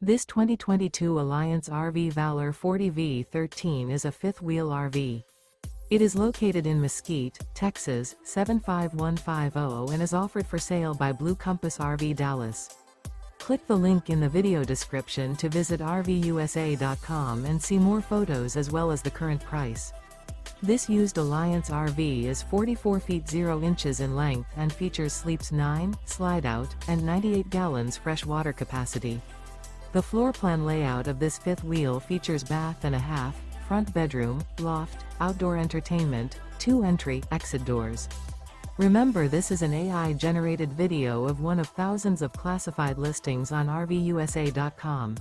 This 2022 Alliance RV Valor 40V13 is a fifth-wheel RV. It is located in Mesquite, Texas, 75150 and is offered for sale by Blue Compass RV Dallas. Click the link in the video description to visit RVUSA.com and see more photos as well as the current price. This used Alliance RV is 44 feet 0 inches in length and features sleeps 9, slide-out, and 98 gallons fresh water capacity. The floor plan layout of this fifth wheel features bath and a half, front bedroom, loft, outdoor entertainment, 2 entry/exit doors. Remember, this is an AI-generated video of one of thousands of classified listings on RVUSA.com.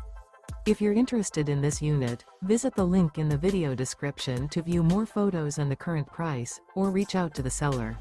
If you're interested in this unit, visit the link in the video description to view more photos and the current price, or reach out to the seller.